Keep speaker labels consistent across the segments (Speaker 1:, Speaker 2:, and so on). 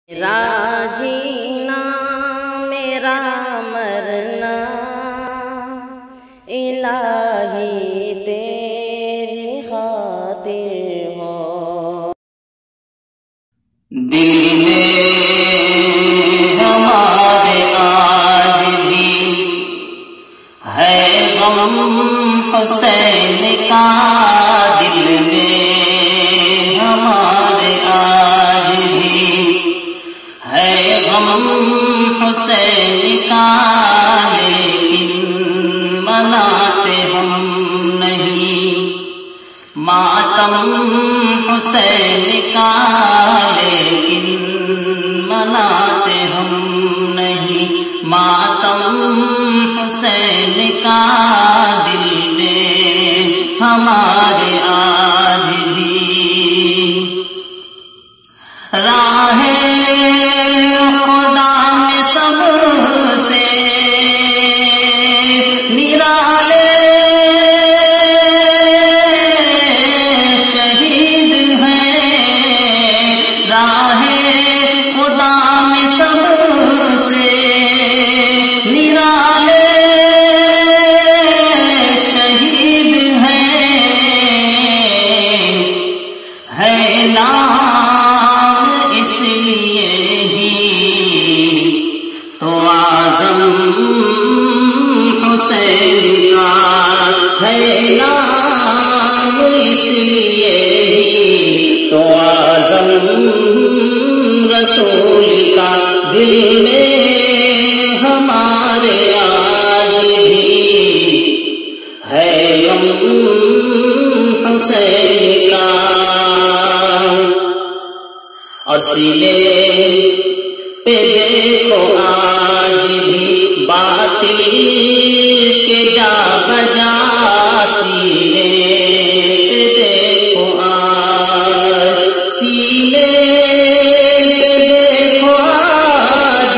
Speaker 1: میرا جینا میرا مرنا الہی تیری خاطر ہو،
Speaker 2: دل میں ہمارے آج بھی ہے غم حسین کا، دل میں ہمارے آج بھی ہے غم حسین کا، لیکن مناتے ہم نہیں ماتم حسین کا، لیکن مناتے ہم نہیں ماتم حسین کا، دل میں ہمارے آج بھی راہ خدا میں سب سے نرالے شہید ہیں، راہ خدا میں سب سے نرالے شہید ہیں، ہے نام اس لیے ہی تو اعظم حسین کا، ہے نام اس لیے ہی تو اعظم رسول کا، دل میں ہمارے آج بھی ہے غم حسین کا، اور سینے پہ دیکھو آج بھی باطل کے جا بجا، سینے پہ دیکھو آج، سینے پہ دیکھو آج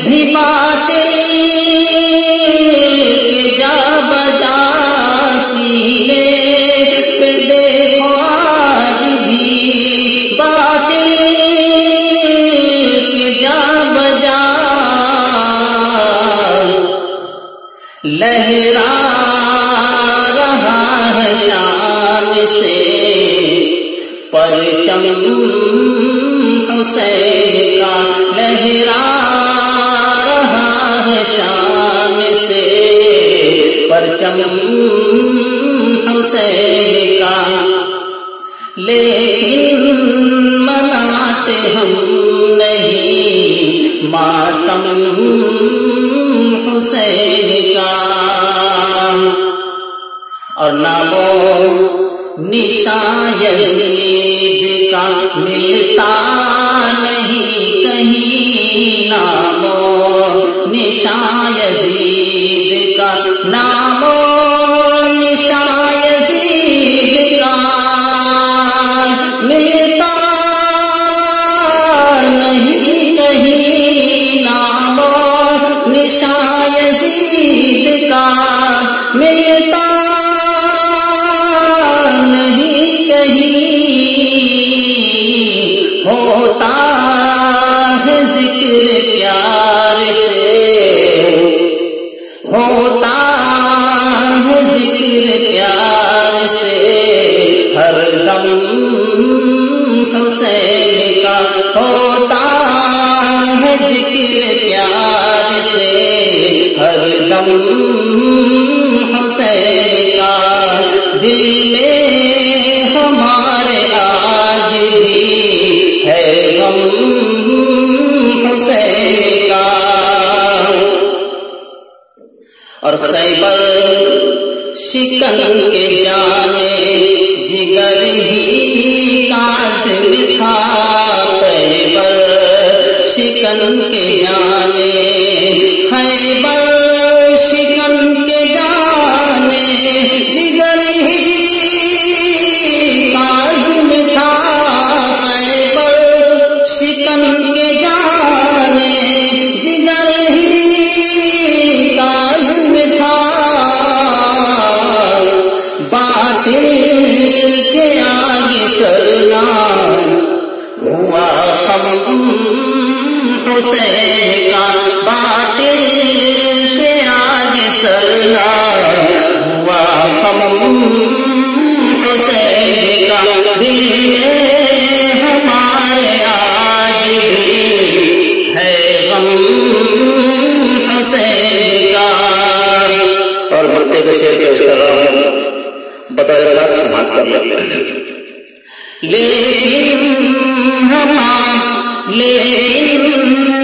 Speaker 2: بھی باطل کے جا بجا، سینے پہ دیکھو آج بھی باطل کے جا بجا، لہرا رہا ہے شان سے پرچم حسین کا، لہرا رہا ہے شان سے پرچم حسین کا، لیکن مناتے ہم نہیں ماتم حسین کا، اور نامو نشان یزید کا ملتا نہیں کہیں، نامو نشان یزید کا، نامو نشان یزید کا ملتا نہیں کہیں، نامو نشان یزید کا ملتا نہیں کہیں، ہوتا ہے ذکر پیار سے، ہوتا ہے ذکر پیار سے ہر دم حسین کا، ہوتا ہے ذکر پیار سے ہر دم حسین کا، دل میں ہمارے آج بھی ہے غم حسین کا، اور خیبر شکن کے جانے جگر ہی کاظم تھا، خیبر شکن کے جانے خیبر شکن کے جانے جگر ہی کاظم تھا، خیبر شکن کے جانے جگر ہی کاظم تھا، باطل کے آگے سرنا حسین کا باطل پہ آج سردار ہوا غم حسین کا دل میں ہمارے آج بھی ہے غم حسین کا. اور بڑھتے کے شعر پیش کر رہا ہوں، بتایا گا سماعت کر لیں. لیکن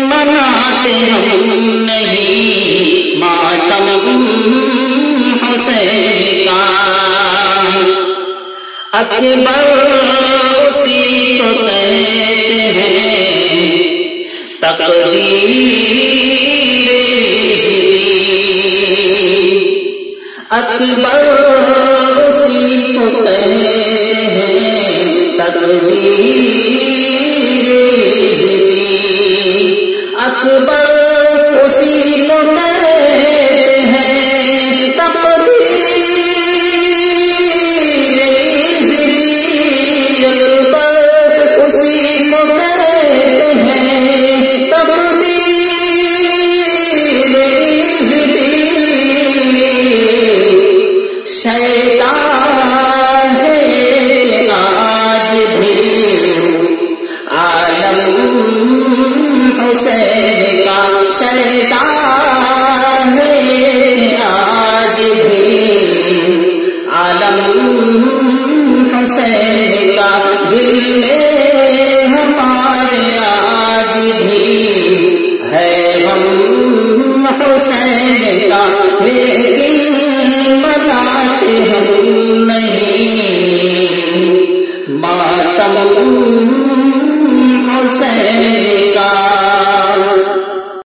Speaker 2: مناتے ہم نہیں ماتم حسین کا. اکبر اسی کو کہتے ہیں تقدیر اکبر اسی کو کہتے ہیں تقدیر اکبر اسی کو کہتے ہیں تقدیر اکبر اسی کو کہتے ہیں تقدیر. شیطان ہے آج بھی عالم حسین کا، شیطان ہے آج بھی عالم